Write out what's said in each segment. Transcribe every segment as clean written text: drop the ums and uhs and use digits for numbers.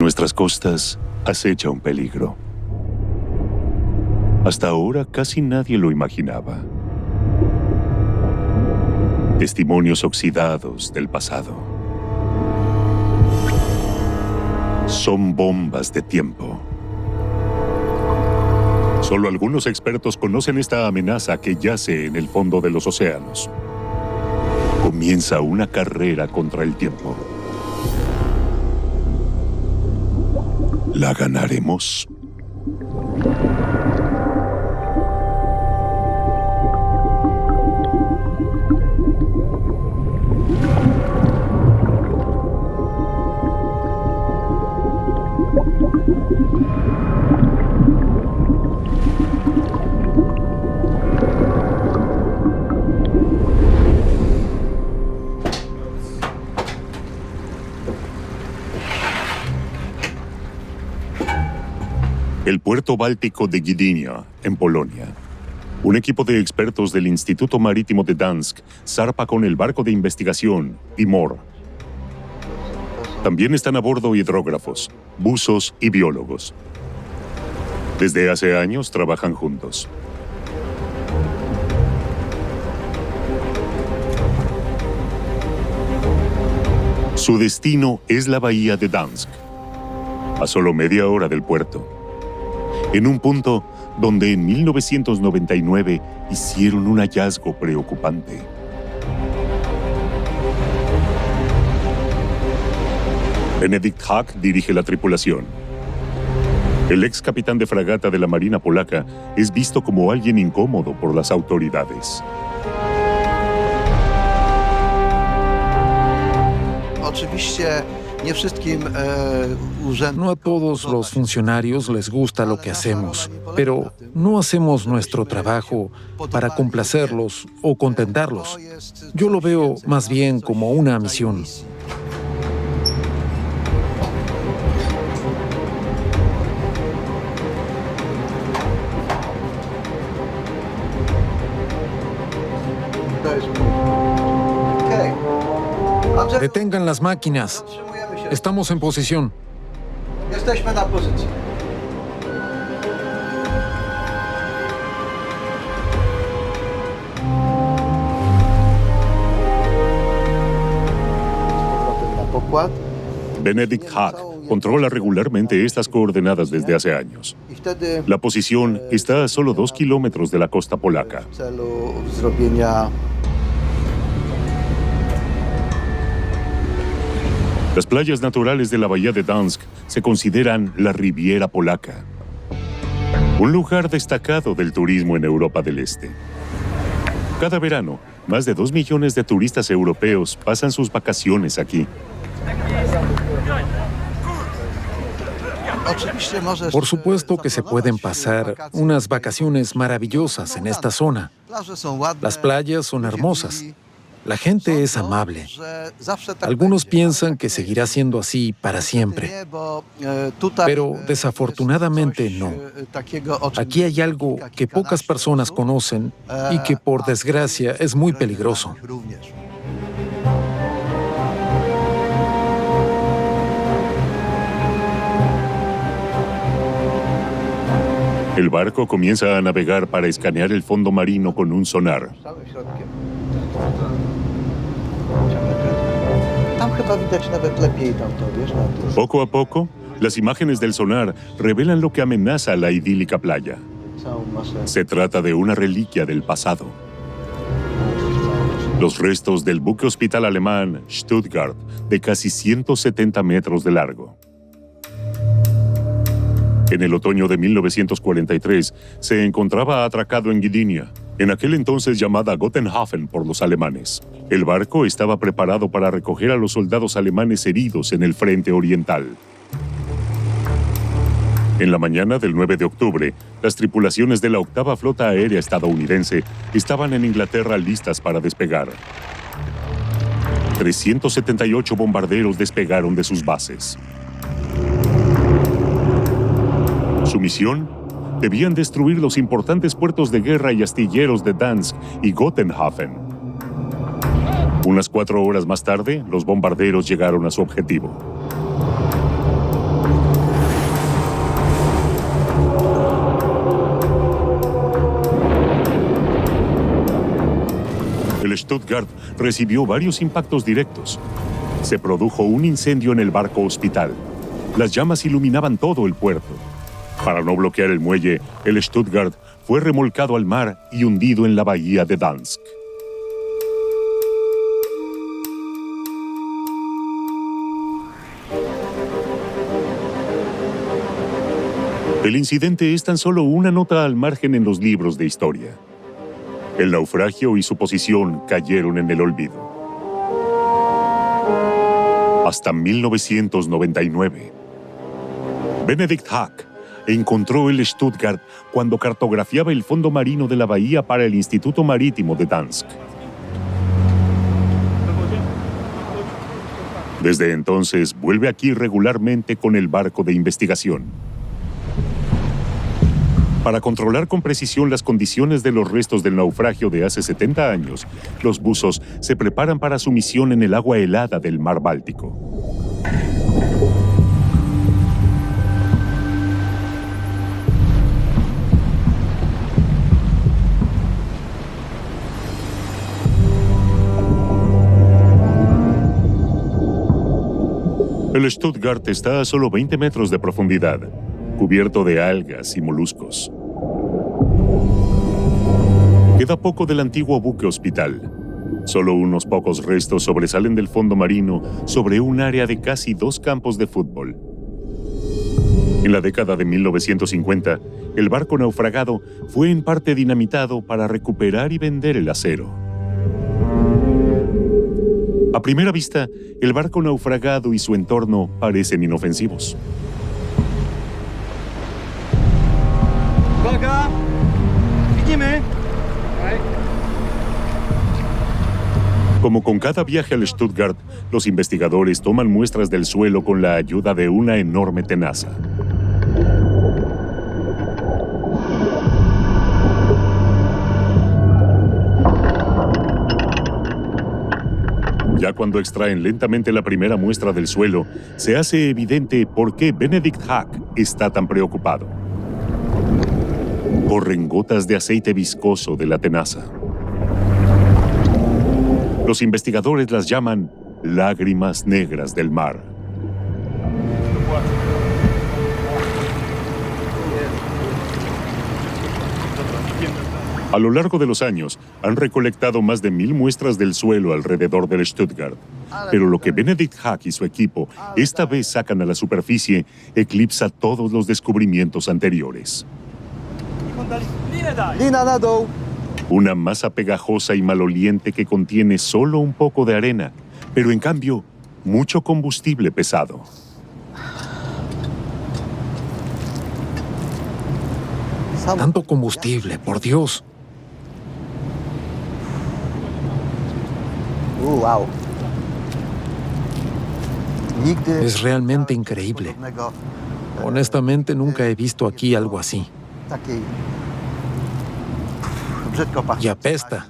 Nuestras costas acecha un peligro. Hasta ahora casi nadie lo imaginaba. Testimonios oxidados del pasado. Son bombas de tiempo. Solo algunos expertos conocen esta amenaza que yace en el fondo de los océanos. Comienza una carrera contra el tiempo. ¿La ganaremos? El puerto báltico de Gdynia, en Polonia. Un equipo de expertos del Instituto Marítimo de Gdansk zarpa con el barco de investigación, Timor. También están a bordo hidrógrafos, buzos y biólogos. Desde hace años trabajan juntos. Su destino es la bahía de Gdansk, a solo media hora del puerto. En un punto donde en 1999 hicieron un hallazgo preocupante. Benedikt Hack dirige la tripulación. El ex capitán de fragata de la Marina polaca es visto como alguien incómodo por las autoridades. No a todos los funcionarios les gusta lo que hacemos, pero no hacemos nuestro trabajo para complacerlos o contentarlos. Yo lo veo más bien como una misión. Detengan las máquinas. Estamos en posición. Jesteśmy na pozycji. Benedikt Hack controla regularmente estas coordenadas desde hace años. La posición está a solo 2 kilómetros de la costa polaca. Las playas naturales de la bahía de Gdansk se consideran la Riviera Polaca, un lugar destacado del turismo en Europa del Este. Cada verano, más de 2 millones de turistas europeos pasan sus vacaciones aquí. Por supuesto que se pueden pasar unas vacaciones maravillosas en esta zona. Las playas son hermosas. La gente es amable. Algunos piensan que seguirá siendo así para siempre, pero desafortunadamente no. Aquí hay algo que pocas personas conocen y que, por desgracia, es muy peligroso. El barco comienza a navegar para escanear el fondo marino con un sonar. Poco a poco, las imágenes del sonar revelan lo que amenaza la idílica playa. Se trata de una reliquia del pasado. Los restos del buque hospital alemán Stuttgart, de casi 170 metros de largo. En el otoño de 1943, se encontraba atracado en Gdynia, en aquel entonces llamada Gotenhafen por los alemanes. El barco estaba preparado para recoger a los soldados alemanes heridos en el frente oriental. En la mañana del 9 de octubre, las tripulaciones de la octava flota aérea estadounidense estaban en Inglaterra listas para despegar. 378 bombarderos despegaron de sus bases. Su misión: debían destruir los importantes puertos de guerra y astilleros de Gdansk y Gotenhafen. Unas 4 horas más tarde, los bombarderos llegaron a su objetivo. Stuttgart recibió varios impactos directos. Se produjo un incendio en el barco hospital. Las llamas iluminaban todo el puerto. Para no bloquear el muelle, el Stuttgart fue remolcado al mar y hundido en la bahía de Dansk. El incidente es tan solo una nota al margen en los libros de historia. El naufragio y su posición cayeron en el olvido. Hasta 1999. Benedict Hack encontró el Stuttgart cuando cartografiaba el fondo marino de la bahía para el Instituto Marítimo de Dansk. Desde entonces vuelve aquí regularmente con el barco de investigación. Para controlar con precisión las condiciones de los restos del naufragio de hace 70 años, los buzos se preparan para su misión en el agua helada del mar Báltico. El Stuttgart está a solo 20 metros de profundidad, cubierto de algas y moluscos. Queda poco del antiguo buque hospital. Solo unos pocos restos sobresalen del fondo marino sobre un área de casi 2 campos de fútbol. En la década de 1950, el barco naufragado fue en parte dinamitado para recuperar y vender el acero. A primera vista, el barco naufragado y su entorno parecen inofensivos. Uwaga! Widzimy! Como con cada viaje al Stuttgart, los investigadores toman muestras del suelo con la ayuda de una enorme tenaza. Ya cuando extraen lentamente la primera muestra del suelo, se hace evidente por qué Benedict Hack está tan preocupado. Corren gotas de aceite viscoso de la tenaza. Los investigadores las llaman lágrimas negras del mar. A lo largo de los años, han recolectado más de 1000 muestras del suelo alrededor del Stuttgart. Pero lo que Benedict Hack y su equipo esta vez sacan a la superficie eclipsa todos los descubrimientos anteriores. Lina na dół! Una masa pegajosa y maloliente que contiene solo un poco de arena, pero en cambio, mucho combustible pesado. Tanto combustible, por Dios. Wow. Nigdy Es realmente increíble. podobnego, Honestamente, nunca he visto aquí algo así. takiej brzydko pachnie. Y apesta.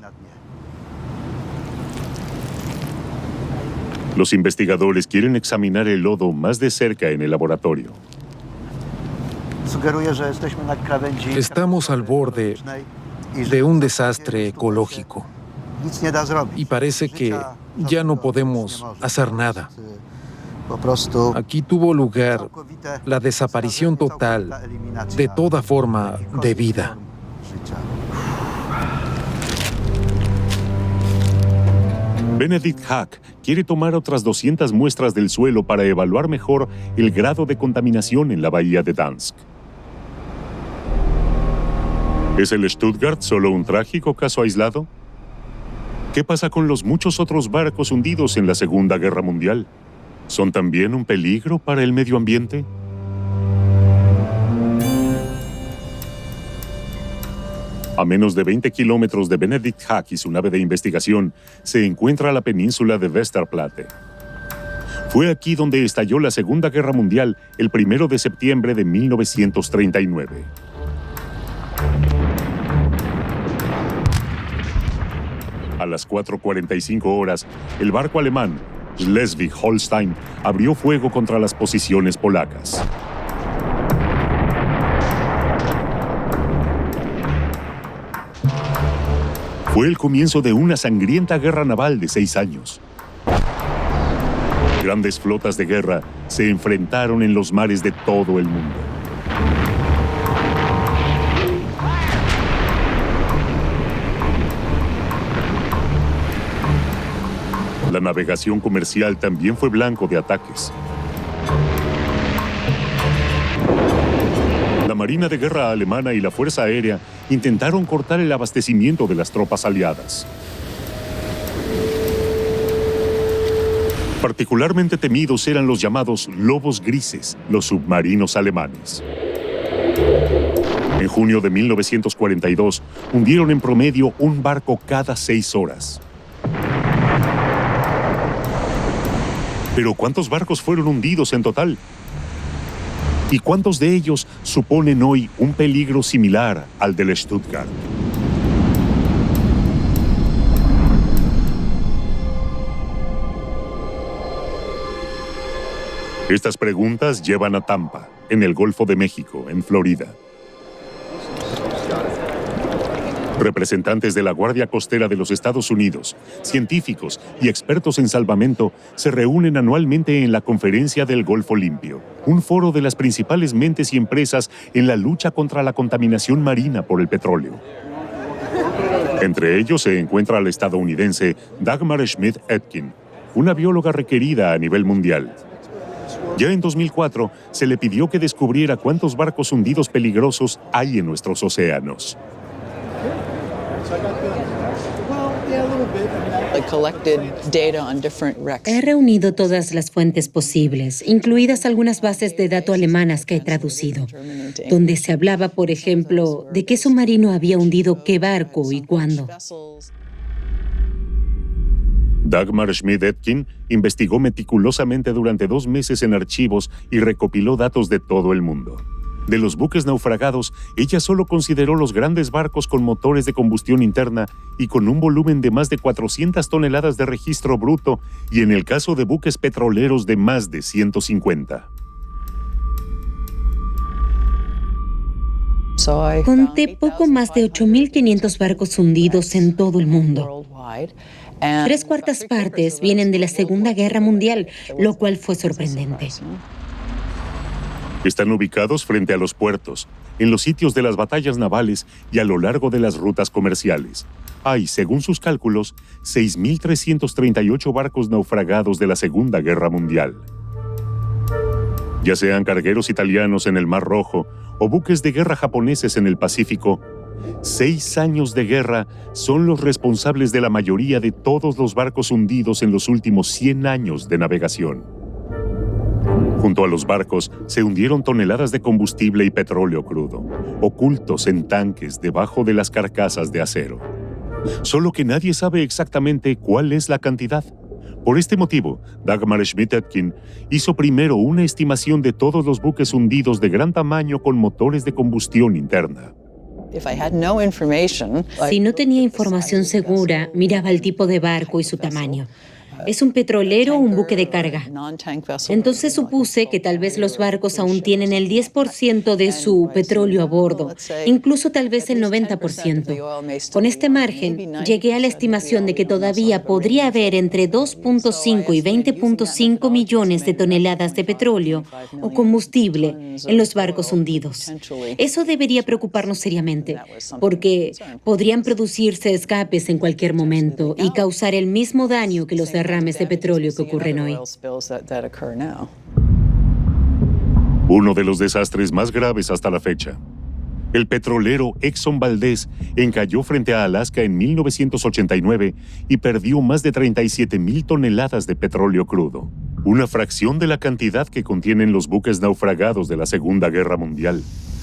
Los investigadores quieren examinar el lodo más de cerca en el laboratorio. Sugeruję, że jesteśmy na krawędzi Estamos al borde i że de un w desastre zasadzie ecológico nic nie da zrobić. y parece que Życia ya no żadnego podemos nie może. hacer nada. Po prostu Aquí tuvo lugar całkowite la desaparición całkowita total eliminacja de toda forma de jakichkolwiek vida. form życia. Benedict Hack quiere tomar otras 200 muestras del suelo para evaluar mejor el grado de contaminación en la bahía de Dansk. ¿Es el Stuttgart solo un trágico caso aislado? ¿Qué pasa con los muchos otros barcos hundidos en la Segunda Guerra Mundial? ¿Son también un peligro para el medio ambiente? A menos de 20 kilómetros de Benedict Hack y su nave de investigación, se encuentra la península de Westerplatte. Fue aquí donde estalló la Segunda Guerra Mundial el 1 de septiembre de 1939. A las 4:45 horas, el barco alemán Schleswig-Holstein abrió fuego contra las posiciones polacas. Fue el comienzo de una sangrienta guerra naval de 6 años. Grandes flotas de guerra se enfrentaron en los mares de todo el mundo. La navegación comercial también fue blanco de ataques. La Marina de Guerra alemana y la Fuerza Aérea intentaron cortar el abastecimiento de las tropas aliadas. Particularmente temidos eran los llamados lobos grises, los submarinos alemanes. En junio de 1942, hundieron en promedio un barco cada 6 horas. Pero ¿cuántos barcos fueron hundidos en total? ¿Y cuántos de ellos suponen hoy un peligro similar al del Stuttgart? Estas preguntas llevan a Tampa, en el Golfo de México, en Florida. Representantes de la Guardia Costera de los Estados Unidos, científicos y expertos en salvamento se reúnen anualmente en la Conferencia del Golfo Limpio, un foro de las principales mentes y empresas en la lucha contra la contaminación marina por el petróleo. Entre ellos se encuentra la estadounidense Dagmar Schmidt-Etkin, una bióloga requerida a nivel mundial. Ya en 2004 se le pidió que descubriera cuántos barcos hundidos peligrosos hay en nuestros océanos. He reunido todas las fuentes posibles, incluidas algunas bases de datos alemanas que he traducido, donde se hablaba, por ejemplo, de qué submarino había hundido qué barco y cuándo. Dagmar Schmidt-Etkin investigó meticulosamente durante 2 meses en archivos y recopiló datos de todo el mundo. De los buques naufragados, ella solo consideró los grandes barcos con motores de combustión interna y con un volumen de más de 400 toneladas de registro bruto, y en el caso de buques petroleros de más de 150. Conté poco más de 8.500 barcos hundidos en todo el mundo. 3/4 partes vienen de la Segunda Guerra Mundial, lo cual fue sorprendente. Están ubicados frente a los puertos, en los sitios de las batallas navales y a lo largo de las rutas comerciales. Hay, según sus cálculos, 6.338 barcos naufragados de la Segunda Guerra Mundial. Ya sean cargueros italianos en el Mar Rojo o buques de guerra japoneses en el Pacífico, 6 años de guerra son los responsables de la mayoría de todos los barcos hundidos en los últimos 100 años de navegación. Junto a los barcos se hundieron toneladas de combustible y petróleo crudo, ocultos en tanques debajo de las carcasas de acero. Solo que nadie sabe exactamente cuál es la cantidad. Por este motivo, Dagmar Schmidt-Etkin hizo primero una estimación de todos los buques hundidos de gran tamaño con motores de combustión interna. Si no tenía información segura, miraba el tipo de barco y su tamaño. ¿Es un petrolero o un buque de carga? Entonces supuse que tal vez los barcos aún tienen el 10% de su petróleo a bordo, incluso tal vez el 90%. Con este margen, llegué a la estimación de que todavía podría haber entre 2.5 y 20.5 millones de toneladas de petróleo o combustible en los barcos hundidos. Eso debería preocuparnos seriamente, porque podrían producirse escapes en cualquier momento y causar el mismo daño que los derrames de petróleo que ocurren hoy. Uno de los desastres más graves hasta la fecha. El petrolero Exxon Valdez encalló frente a Alaska en 1989 y perdió más de 37,000 toneladas de petróleo crudo, una fracción de la cantidad que contienen los buques naufragados de la Segunda Guerra Mundial.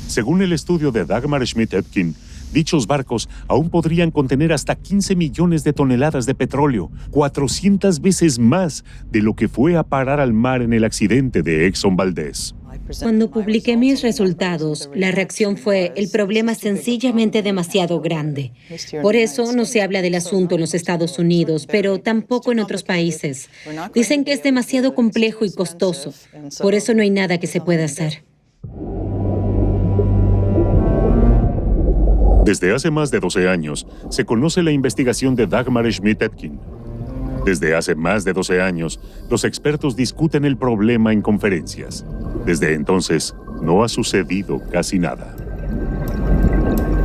Según el estudio de Dagmar Schmidt-Etkin, dichos barcos aún podrían contener hasta 15 millones de toneladas de petróleo, 400 veces más de lo que fue a parar al mar en el accidente de Exxon Valdez. Cuando publiqué mis resultados, la reacción fue: el problema es sencillamente demasiado grande. Por eso no se habla del asunto en los Estados Unidos, pero tampoco en otros países. Dicen que es demasiado complejo y costoso. Por eso no hay nada que se pueda hacer. Desde hace más de 12 años, se conoce la investigación de Dagmar Schmidt-Etkin. Desde hace más de 12 años, los expertos discuten el problema en conferencias. Desde entonces, no ha sucedido casi nada.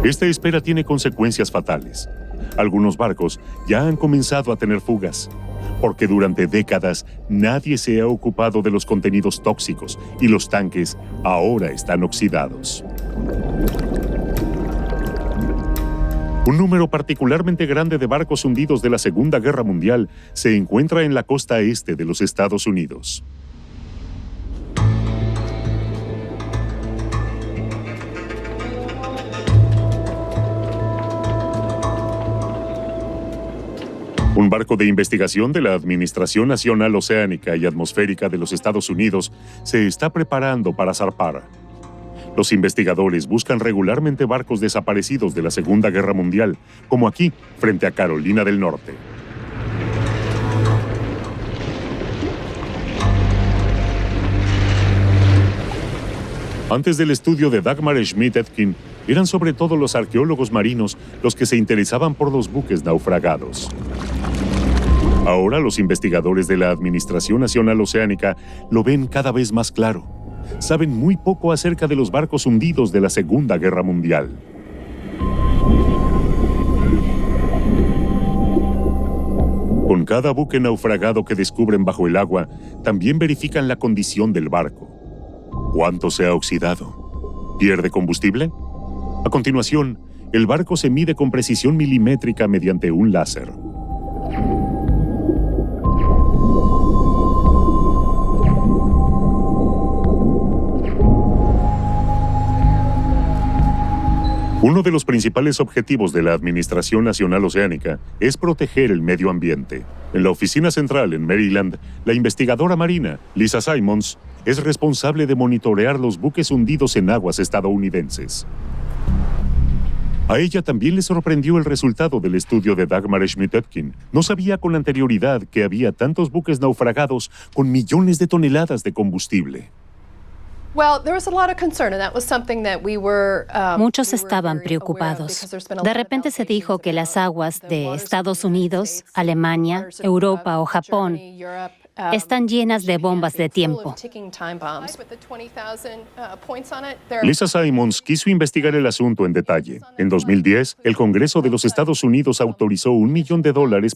Esta espera tiene consecuencias fatales. Algunos barcos ya han comenzado a tener fugas, porque durante décadas nadie se ha ocupado de los contenidos tóxicos y los tanques ahora están oxidados. Un número particularmente grande de barcos hundidos de la Segunda Guerra Mundial se encuentra en la costa este de los Estados Unidos. Un barco de investigación de la Administración Nacional Oceánica y Atmosférica de los Estados Unidos se está preparando para zarpar. Los investigadores buscan regularmente barcos desaparecidos de la Segunda Guerra Mundial, como aquí, frente a Carolina del Norte. Antes del estudio de Dagmar Schmidt-Etkin, eran sobre todo los arqueólogos marinos los que se interesaban por los buques naufragados. Ahora los investigadores de la Administración Nacional Oceánica lo ven cada vez más claro. Saben muy poco acerca de los barcos hundidos de la Segunda Guerra Mundial. Con cada buque naufragado que descubren bajo el agua, también verifican la condición del barco. ¿Cuánto se ha oxidado? ¿Pierde combustible? A continuación, el barco se mide con precisión milimétrica mediante un láser. Uno de los principales objetivos de la Administración Nacional Oceánica es proteger el medio ambiente. En la oficina central en Maryland, la investigadora marina, Lisa Simons, es responsable de monitorear los buques hundidos en aguas estadounidenses. A ella también le sorprendió el resultado del estudio de Dagmar Schmidt-Etkin. No sabía con anterioridad que había tantos buques naufragados con millones de toneladas de combustible. Muchos estaban preocupados. De repente se dijo que las aguas de Estados Unidos, Alemania, Europa o Japón están llenas de bombas de tiempo. Lisa Simons quiso investigar el asunto en detalle. En 2010, el Congreso de los Estados Unidos autorizó $1 millón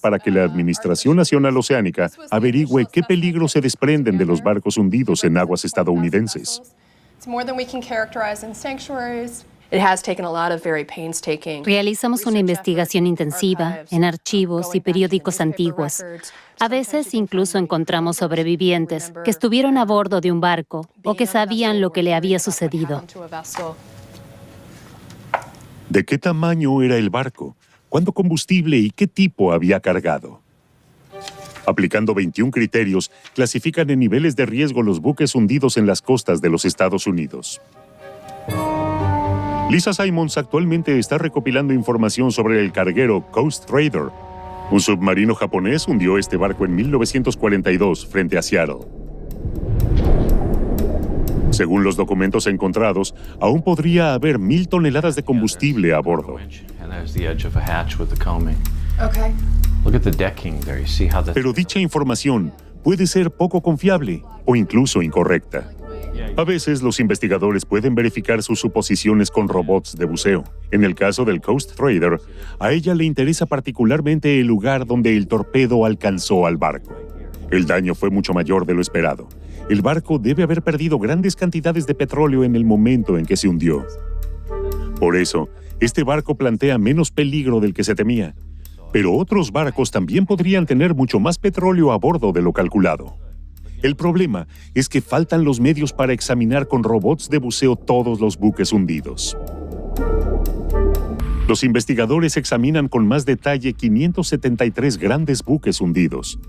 para que la Administración Nacional Oceánica averigüe qué peligros se desprenden de los barcos hundidos en aguas estadounidenses. Realizamos una investigación intensiva en archivos y periódicos antiguos. A veces incluso encontramos sobrevivientes que estuvieron a bordo de un barco o que sabían lo que le había sucedido. ¿De qué tamaño era el barco? ¿Cuánto combustible y qué tipo había cargado? Aplicando 21 criterios, clasifican en niveles de riesgo los buques hundidos en las costas de los Estados Unidos. Lisa Simons actualmente está recopilando información sobre el carguero Coast Raider. Un submarino japonés hundió este barco en 1942 frente a Seattle. Según los documentos encontrados, aún podría haber 1,000 toneladas de combustible a bordo. Pero dicha información puede ser poco confiable o incluso incorrecta. A veces los investigadores pueden verificar sus suposiciones con robots de buceo. En el caso del Coast Raider, a ella le interesa particularmente el lugar donde el torpedo alcanzó al barco. El daño fue mucho mayor de lo esperado. El barco debe haber perdido grandes cantidades de petróleo en el momento en que se hundió. Por eso, este barco plantea menos peligro del que se temía. Pero otros barcos también podrían tener mucho más petróleo a bordo de lo calculado. El problema es que faltan los medios para examinar con robots de buceo todos los buques hundidos. Los investigadores examinan con más detalle 573 grandes buques hundidos.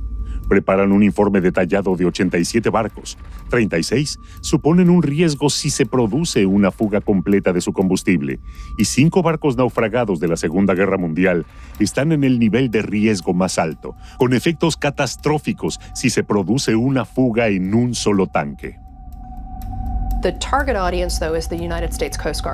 Preparan un informe detallado de 87 barcos. 36 suponen un riesgo si se produce una fuga completa de su combustible, y 5 barcos naufragados de la Segunda Guerra Mundial están en el nivel de riesgo más alto, con efectos catastróficos si se produce una fuga en un solo tanque.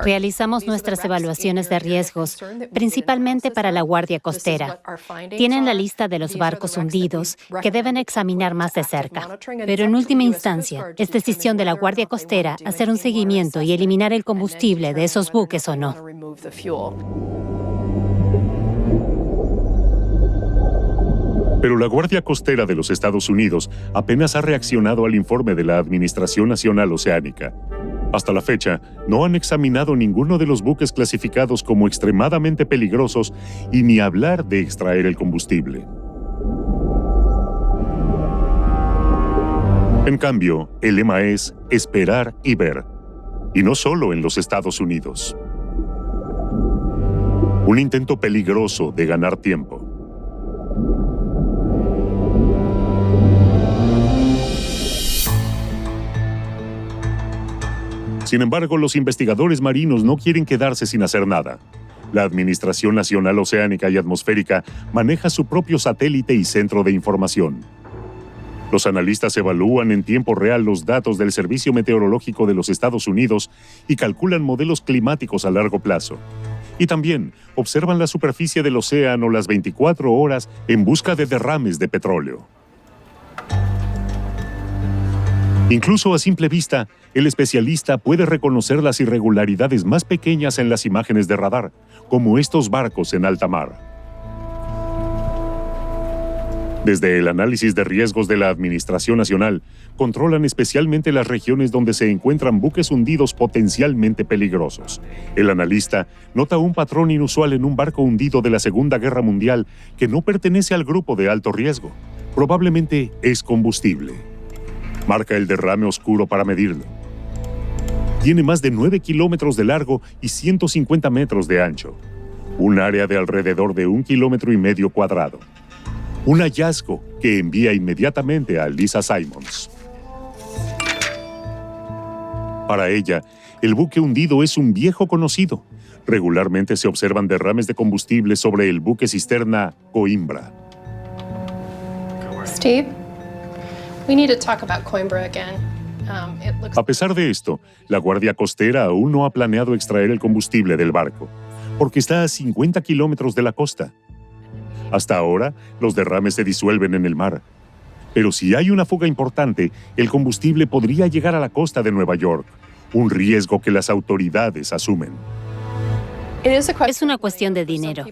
Realizamos nuestras evaluaciones de riesgos, principalmente para la Guardia Costera. Tienen la lista de los barcos hundidos, que deben examinar más de cerca. Pero en última instancia, es decisión de la Guardia Costera hacer un seguimiento y eliminar el combustible de esos buques o no. Pero la Guardia Costera de los Estados Unidos apenas ha reaccionado al informe de la Administración Nacional Oceánica. Hasta la fecha, no han examinado ninguno de los buques clasificados como extremadamente peligrosos y ni hablar de extraer el combustible. En cambio, el lema es esperar y ver. Y no solo en los Estados Unidos. Un intento peligroso de ganar tiempo. Sin embargo, los investigadores marinos no quieren quedarse sin hacer nada. La Administración Nacional Oceánica y Atmosférica maneja su propio satélite y centro de información. Los analistas evalúan en tiempo real los datos del Servicio Meteorológico de los Estados Unidos y calculan modelos climáticos a largo plazo. Y también observan la superficie del océano las 24 horas en busca de derrames de petróleo. Incluso a simple vista, el especialista puede reconocer las irregularidades más pequeñas en las imágenes de radar, como estos barcos en alta mar. Desde el análisis de riesgos de la Administración Nacional, controlan especialmente las regiones donde se encuentran buques hundidos potencialmente peligrosos. El analista nota un patrón inusual en un barco hundido de la Segunda Guerra Mundial que no pertenece al grupo de alto riesgo. Probablemente es combustible. Marca el derrame oscuro para medirlo. Tiene más de 9 kilómetros de largo y 150 metros de ancho. Un área de alrededor de 1,5 kilómetros cuadrado. Un hallazgo que envía inmediatamente a Lisa Simons. Para ella, el buque hundido es un viejo conocido. Regularmente se observan derrames de combustible sobre el buque cisterna Coimbra. Steve, we need to talk about Coimbra again. A pesar de esto, la Guardia Costera aún no ha planeado extraer el combustible del barco, porque está a 50 kilómetros de la costa. Hasta ahora, los derrames se disuelven en el mar. Pero si hay una fuga importante, el combustible podría llegar a la costa de Nueva York, un riesgo que las autoridades asumen. Es una cuestión de dinero.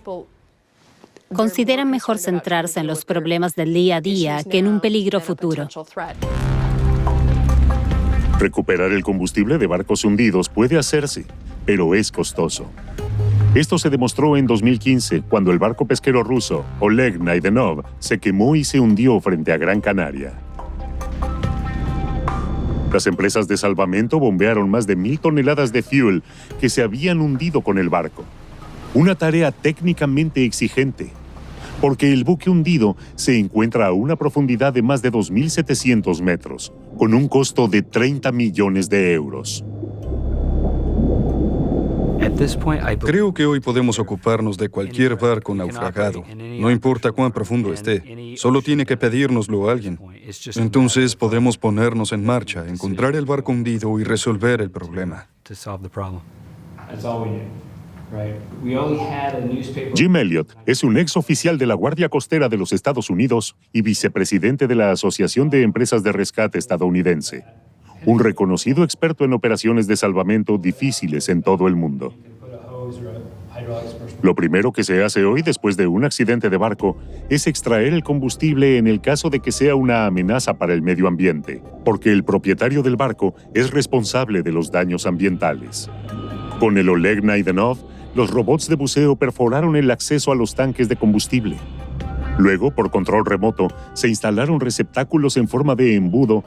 Consideran mejor centrarse en los problemas del día a día que en un peligro futuro. Recuperar el combustible de barcos hundidos puede hacerse, pero es costoso. Esto se demostró en 2015, cuando el barco pesquero ruso Oleg Naidenov se quemó y se hundió frente a Gran Canaria. Las empresas de salvamento bombearon más de 1,000 toneladas de fuel que se habían hundido con el barco. Una tarea técnicamente exigente, porque el buque hundido se encuentra a una profundidad de más de 2.700 metros, con un costo de 30 millones de euros. Creo que hoy podemos ocuparnos de cualquier barco naufragado, no importa cuán profundo esté, solo tiene que pedírnoslo alguien. Entonces podemos ponernos en marcha, encontrar el barco hundido y resolver el problema. Jim Elliot es un ex oficial de la Guardia Costera de los Estados Unidos y vicepresidente de la Asociación de Empresas de Rescate estadounidense. Un reconocido experto en operaciones de salvamento difíciles en todo el mundo. Lo primero que se hace hoy después de un accidente de barco es extraer el combustible en el caso de que sea una amenaza para el medio ambiente, porque el propietario del barco es responsable de los daños ambientales. Con el Oleg Naidenov, los robots de buceo perforaron el acceso a los tanques de combustible. Luego, por control remoto, se instalaron receptáculos en forma de embudo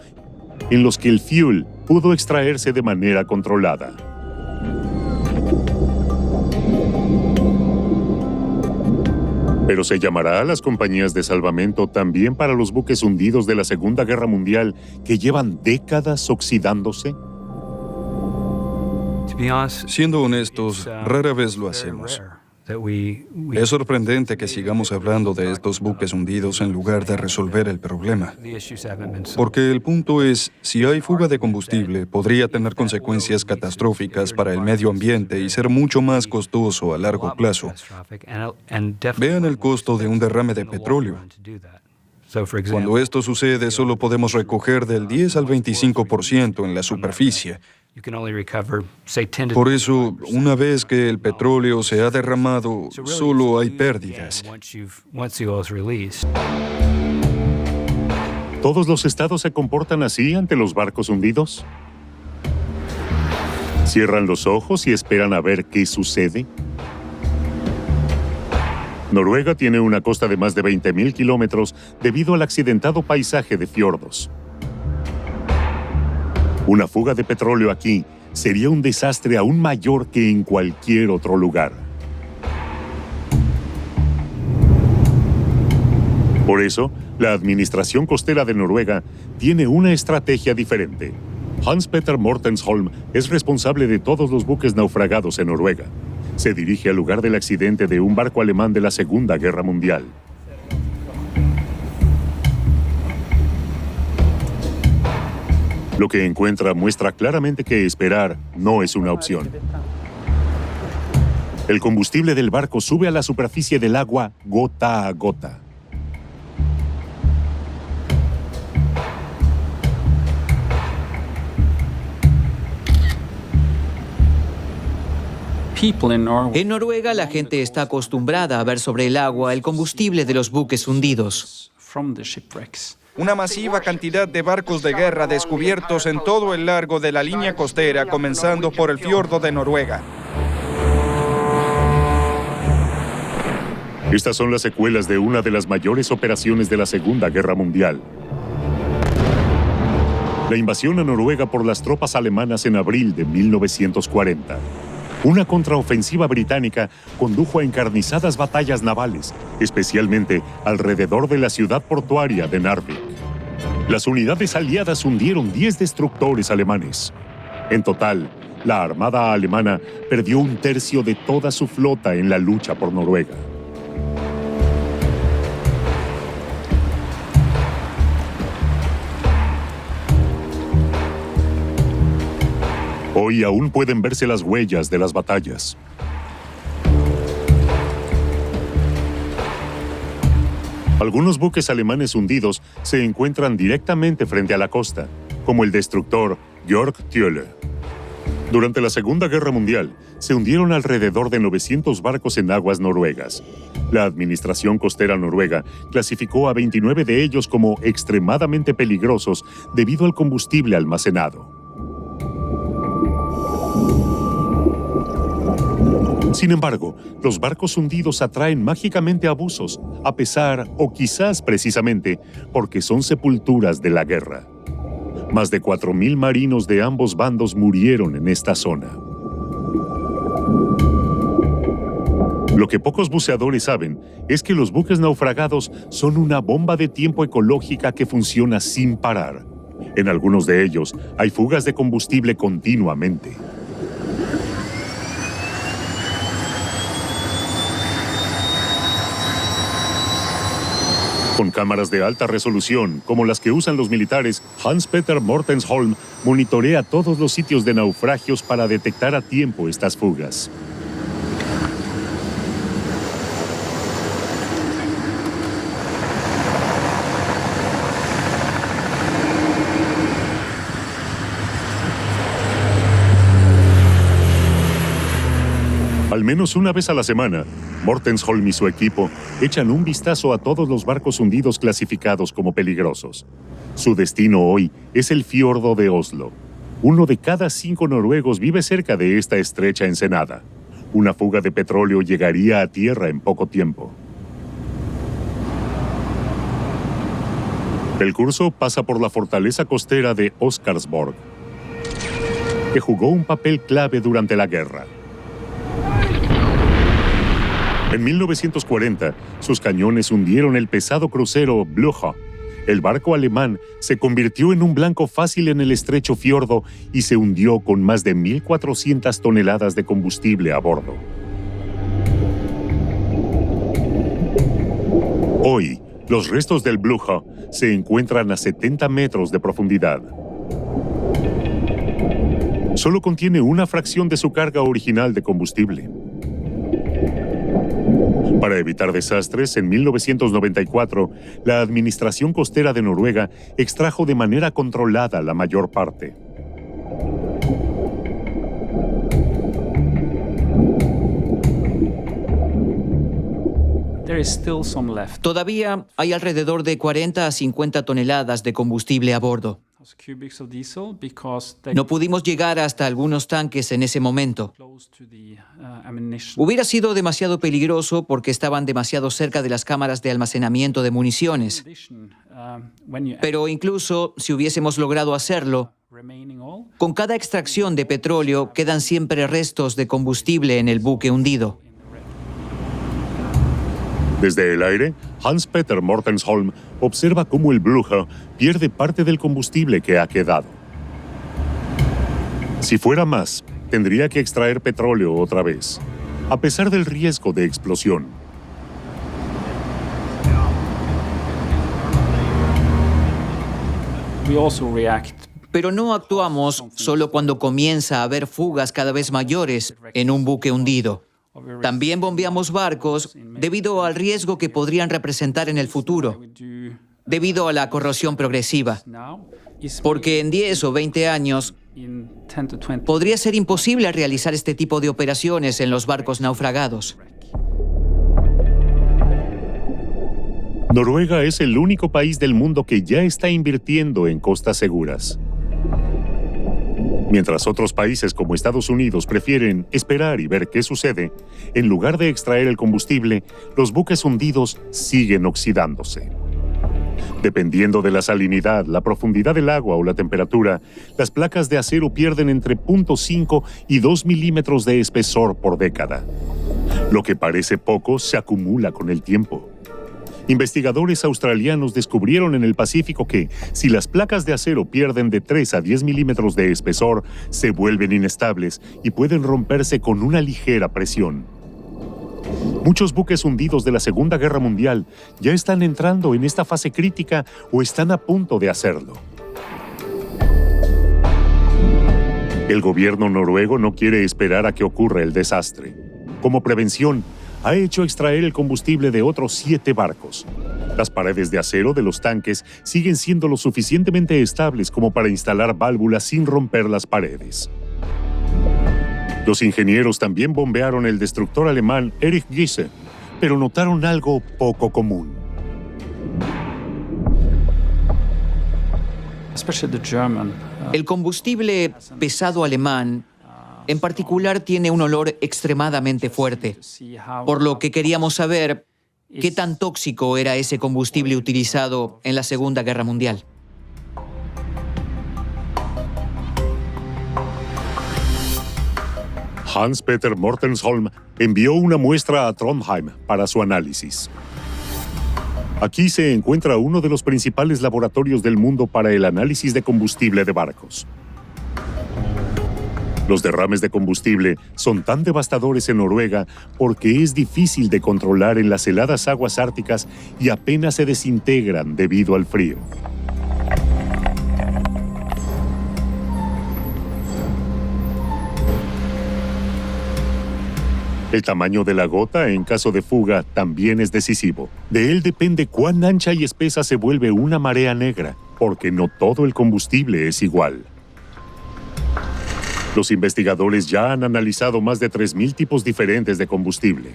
en los que el fuel pudo extraerse de manera controlada. Pero se llamará a las compañías de salvamento también para los buques hundidos de la Segunda Guerra Mundial que llevan décadas oxidándose. Siendo honestos, rara vez lo hacemos. Es sorprendente que sigamos hablando de estos buques hundidos en lugar de resolver el problema. Porque el punto es, si hay fuga de combustible, podría tener consecuencias catastróficas para el medio ambiente y ser mucho más costoso a largo plazo. Vean el costo de un derrame de petróleo. Cuando esto sucede, solo podemos recoger del 10 al 25% en la superficie. Por eso, una vez que el petróleo se ha derramado, solo hay pérdidas. ¿Todos los estados se comportan así ante los barcos hundidos? ¿Cierran los ojos y esperan a ver qué sucede? Noruega tiene una costa de más de 20.000 kilómetros debido al accidentado paisaje de fiordos. Una fuga de petróleo aquí sería un desastre aún mayor que en cualquier otro lugar. Por eso, la Administración Costera de Noruega tiene una estrategia diferente. Hans-Petter Mortensholm es responsable de todos los buques naufragados en Noruega. Se dirige al lugar del accidente de un barco alemán de la Segunda Guerra Mundial. Lo que encuentra muestra claramente que esperar no es una opción. El combustible del barco sube a la superficie del agua gota a gota. En Noruega, la gente está acostumbrada a ver sobre el agua el combustible de los buques hundidos. Una masiva cantidad de barcos de guerra descubiertos en todo el largo de la línea costera, comenzando por el fiordo de Noruega. Estas son las secuelas de una de las mayores operaciones de la Segunda Guerra Mundial. La invasión a Noruega por las tropas alemanas en abril de 1940. Una contraofensiva británica condujo a encarnizadas batallas navales, especialmente alrededor de la ciudad portuaria de Narvik. Las unidades aliadas hundieron 10 destructores alemanes. En total, la armada alemana perdió un tercio de toda su flota en la lucha por Noruega. Hoy aún pueden verse las huellas de las batallas. Algunos buques alemanes hundidos se encuentran directamente frente a la costa, como el destructor Georg Thiele. Durante la Segunda Guerra Mundial, se hundieron alrededor de 900 barcos en aguas noruegas. La Administración Costera Noruega clasificó a 29 de ellos como extremadamente peligrosos debido al combustible almacenado. Sin embargo, los barcos hundidos atraen mágicamente abusos, a pesar o quizás precisamente porque son sepulturas de la guerra. Más de 4.000 marinos de ambos bandos murieron en esta zona. Lo que pocos buceadores saben es que los buques naufragados son una bomba de tiempo ecológica que funciona sin parar. En algunos de ellos hay fugas de combustible continuamente. Con cámaras de alta resolución, como las que usan los militares, Hans-Petter Mortensholm monitorea todos los sitios de naufragios para detectar a tiempo estas fugas. Al menos una vez a la semana, Mortensholm y su equipo echan un vistazo a todos los barcos hundidos clasificados como peligrosos. Su destino hoy es el fiordo de Oslo. 1 de cada 5 noruegos vive cerca de esta estrecha ensenada. Una fuga de petróleo llegaría a tierra en poco tiempo. El curso pasa por la fortaleza costera de Oscarsborg, que jugó un papel clave durante la guerra. En 1940, sus cañones hundieron el pesado crucero Blücher. El barco alemán se convirtió en un blanco fácil en el estrecho fiordo y se hundió con más de 1.400 toneladas de combustible a bordo. Hoy, los restos del Blücher se encuentran a 70 metros de profundidad. Solo contiene una fracción de su carga original de combustible. Para evitar desastres, en 1994, la Administración Costera de Noruega extrajo de manera controlada la mayor parte. Todavía hay alrededor de 40 a 50 toneladas de combustible a bordo. No pudimos llegar hasta algunos tanques en ese momento. Hubiera sido demasiado peligroso porque estaban demasiado cerca de las cámaras de almacenamiento de municiones. Pero incluso si hubiésemos logrado hacerlo, con cada extracción de petróleo quedan siempre restos de combustible en el buque hundido. Desde el aire, Hans-Peter Mortensholm observa cómo el Blücher pierde parte del combustible que ha quedado. Si fuera más, tendría que extraer petróleo otra vez, a pesar del riesgo de explosión. Pero no actuamos solo cuando comienza a haber fugas cada vez mayores en un buque hundido. También bombeamos barcos debido al riesgo que podrían representar en el futuro, debido a la corrosión progresiva. Porque en 10 o 20 años podría ser imposible realizar este tipo de operaciones en los barcos naufragados. Noruega es el único país del mundo que ya está invirtiendo en costas seguras. Mientras otros países como Estados Unidos prefieren esperar y ver qué sucede, en lugar de extraer el combustible, los buques hundidos siguen oxidándose. Dependiendo de la salinidad, la profundidad del agua o la temperatura, las placas de acero pierden entre 0.5 y 2 milímetros de espesor por década. Lo que parece poco se acumula con el tiempo. Investigadores australianos descubrieron en el Pacífico que, si las placas de acero pierden de 3 a 10 milímetros de espesor, se vuelven inestables y pueden romperse con una ligera presión. Muchos buques hundidos de la Segunda Guerra Mundial ya están entrando en esta fase crítica o están a punto de hacerlo. El gobierno noruego no quiere esperar a que ocurra el desastre. Como prevención, ha hecho extraer el combustible de otros 7 barcos. Las paredes de acero de los tanques siguen siendo lo suficientemente estables como para instalar válvulas sin romper las paredes. Los ingenieros también bombearon el destructor alemán Erich Giese, pero notaron algo poco común. El combustible pesado alemán en particular tiene un olor extremadamente fuerte, por lo que queríamos saber qué tan tóxico era ese combustible utilizado en la Segunda Guerra Mundial. Hans-Peter Mortensholm envió una muestra a Trondheim para su análisis. Aquí se encuentra uno de los principales laboratorios del mundo para el análisis de combustible de barcos. Los derrames de combustible son tan devastadores en Noruega porque es difícil de controlar en las heladas aguas árticas y apenas se desintegran debido al frío. El tamaño de la gota en caso de fuga también es decisivo. De él depende cuán ancha y espesa se vuelve una marea negra, porque no todo el combustible es igual. Los investigadores ya han analizado más de 3.000 tipos diferentes de combustible.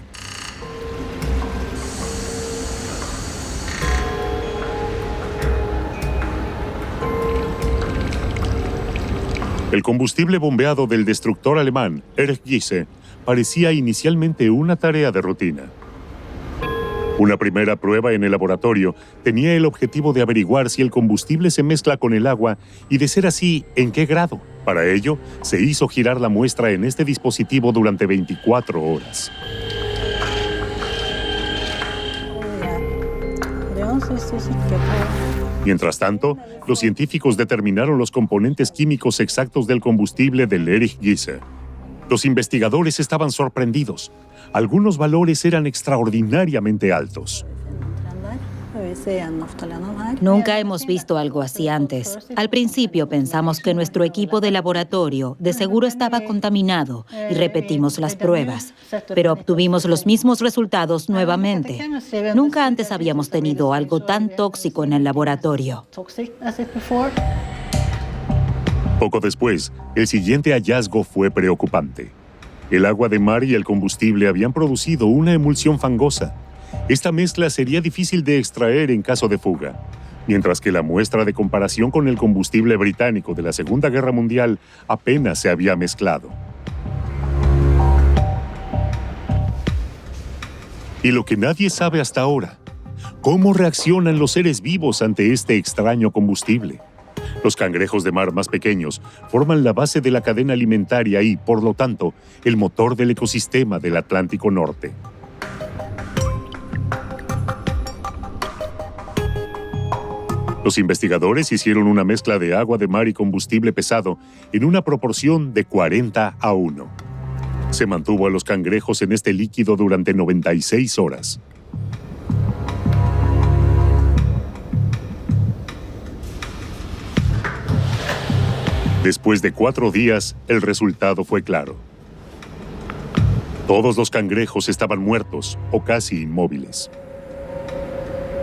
El combustible bombeado del destructor alemán Erich Giese parecía inicialmente una tarea de rutina. Una primera prueba en el laboratorio tenía el objetivo de averiguar si el combustible se mezcla con el agua y, de ser así, en qué grado. Para ello, se hizo girar la muestra en este dispositivo durante 24 horas. Mientras tanto, los científicos determinaron los componentes químicos exactos del combustible del Erich Giese. Los investigadores estaban sorprendidos. Algunos valores eran extraordinariamente altos. Nunca hemos visto algo así antes. Al principio pensamos que nuestro equipo de laboratorio de seguro estaba contaminado y repetimos las pruebas, pero obtuvimos los mismos resultados nuevamente. Nunca antes habíamos tenido algo tan tóxico en el laboratorio. Poco después, el siguiente hallazgo fue preocupante. El agua de mar y el combustible habían producido una emulsión fangosa. Esta mezcla sería difícil de extraer en caso de fuga, mientras que la muestra de comparación con el combustible británico de la Segunda Guerra Mundial apenas se había mezclado. Y lo que nadie sabe hasta ahora, ¿cómo reaccionan los seres vivos ante este extraño combustible? Los cangrejos de mar más pequeños forman la base de la cadena alimentaria y, por lo tanto, el motor del ecosistema del Atlántico Norte. Los investigadores hicieron una mezcla de agua de mar y combustible pesado en una proporción de 40:1. Se mantuvo a los cangrejos en este líquido durante 96 horas. Después de 4 días, el resultado fue claro. Todos los cangrejos estaban muertos o casi inmóviles.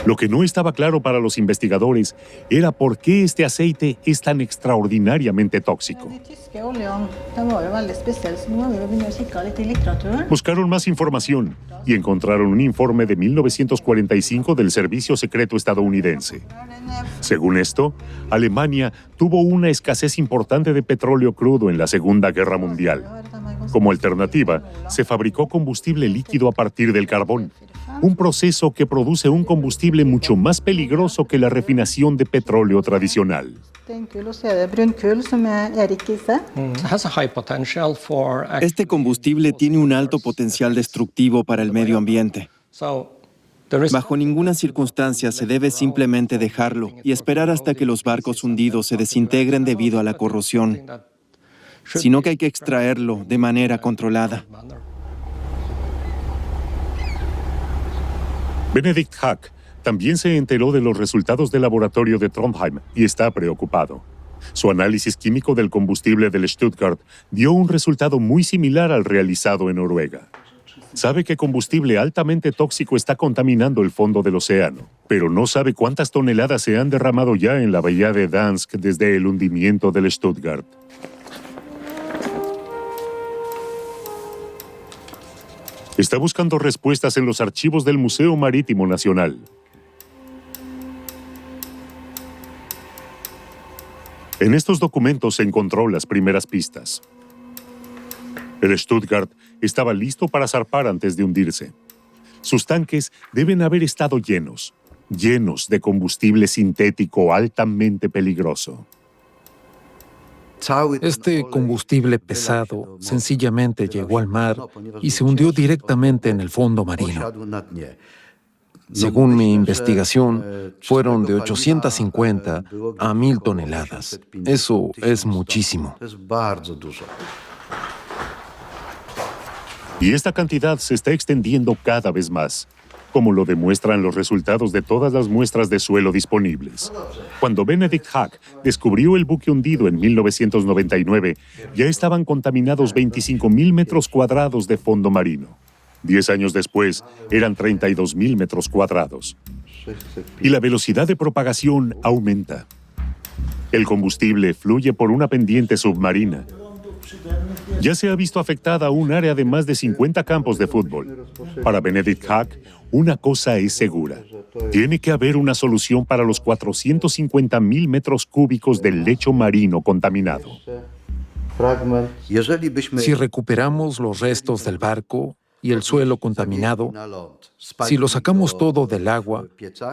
Lo que no estaba claro para los investigadores era por qué este aceite es tan extraordinariamente tóxico. Buscaron más información y encontraron un informe de 1945 del Servicio Secreto estadounidense. Según esto, Alemania tuvo una escasez importante de petróleo crudo en la Segunda Guerra Mundial. Como alternativa, se fabricó combustible líquido a partir del carbón, un proceso que produce un combustible mucho más peligroso que la refinación de petróleo tradicional. Este combustible tiene un alto potencial destructivo para el medio ambiente. Bajo ninguna circunstancia se debe simplemente dejarlo y esperar hasta que los barcos hundidos se desintegren debido a la corrosión, sino que hay que extraerlo de manera controlada. Benedict Hack también se enteró de los resultados del laboratorio de Trondheim y está preocupado. Su análisis químico del combustible del Stuttgart dio un resultado muy similar al realizado en Noruega. Sabe que combustible altamente tóxico está contaminando el fondo del océano, pero no sabe cuántas toneladas se han derramado ya en la bahía de Dansk desde el hundimiento del Stuttgart. Está buscando respuestas en los archivos del Museo Marítimo Nacional. En estos documentos se encontró las primeras pistas. El Stuttgart estaba listo para zarpar antes de hundirse. Sus tanques deben haber estado llenos de combustible sintético altamente peligroso. Este combustible pesado sencillamente llegó al mar y se hundió directamente en el fondo marino. Según mi investigación, fueron de 850 a 1000 toneladas. Eso es muchísimo. Y esta cantidad se está extendiendo cada vez más, como lo demuestran los resultados de todas las muestras de suelo disponibles. Cuando Benedict Hack descubrió el buque hundido en 1999, ya estaban contaminados 25.000 metros cuadrados de fondo marino. 10 años después, eran 32.000 metros cuadrados. Y la velocidad de propagación aumenta. El combustible fluye por una pendiente submarina. Ya se ha visto afectada un área de más de 50 campos de fútbol. Para Benedict Hack, una cosa es segura. Tiene que haber una solución para los 450.000 metros cúbicos del lecho marino contaminado. Si recuperamos los restos del barco y el suelo contaminado, si lo sacamos todo del agua,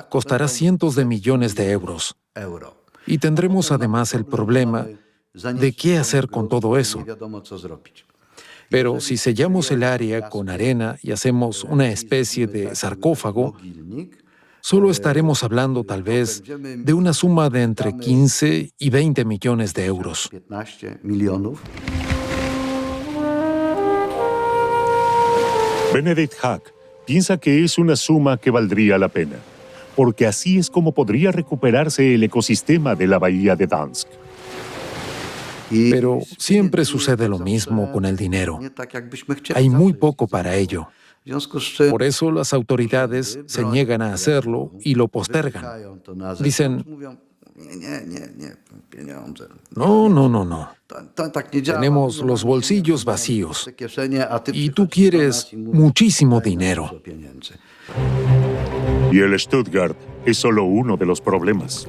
costará cientos de millones de euros. Y tendremos además el problema de qué hacer con todo eso. Pero si sellamos el área con arena y hacemos una especie de sarcófago, solo estaremos hablando tal vez de una suma de entre 15 y 20 millones de euros. Benedict Hack piensa que es una suma que valdría la pena. porque así es como podría recuperarse el ecosistema de la bahía de Dansk. Pero siempre sucede lo mismo con el dinero. Hay muy poco para ello. Por eso las autoridades se niegan a hacerlo y lo postergan. Dicen, no. Tenemos los bolsillos vacíos y tú quieres muchísimo dinero. Y el Stuttgart es solo uno de los problemas.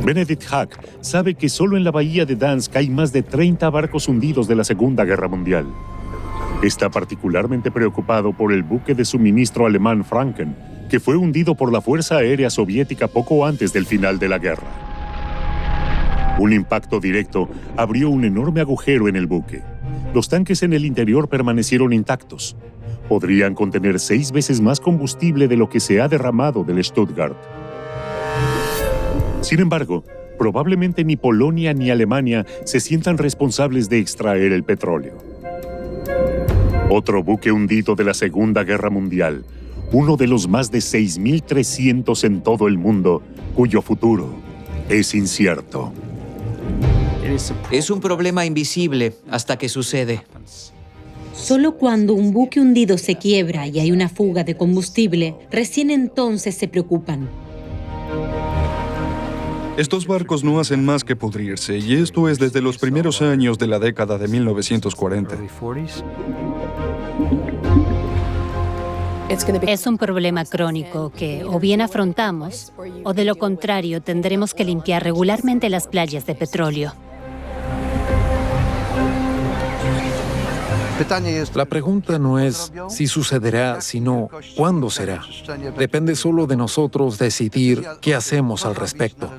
Benedikt Hack sabe que solo en la bahía de Dansk hay más de 30 barcos hundidos de la Segunda Guerra Mundial. Está particularmente preocupado por el buque de suministro alemán Franken, que fue hundido por la Fuerza Aérea Soviética poco antes del final de la guerra. Un impacto directo abrió un enorme agujero en el buque. Los tanques en el interior permanecieron intactos. Podrían contener 6 veces más combustible de lo que se ha derramado del Stuttgart. Sin embargo, probablemente ni Polonia ni Alemania se sientan responsables de extraer el petróleo. Otro buque hundido de la Segunda Guerra Mundial, uno de los más de 6.300 en todo el mundo, cuyo futuro es incierto. Es un problema invisible hasta que sucede. Solo cuando un buque hundido se quiebra y hay una fuga de combustible, recién entonces se preocupan. Estos barcos no hacen más que pudrirse, y esto es desde los primeros años de la década de 1940. Es un problema crónico que o bien afrontamos, o de lo contrario tendremos que limpiar regularmente las playas de petróleo. La pregunta no es si sucederá, sino cuándo será. Depende solo de nosotros decidir qué hacemos al respecto.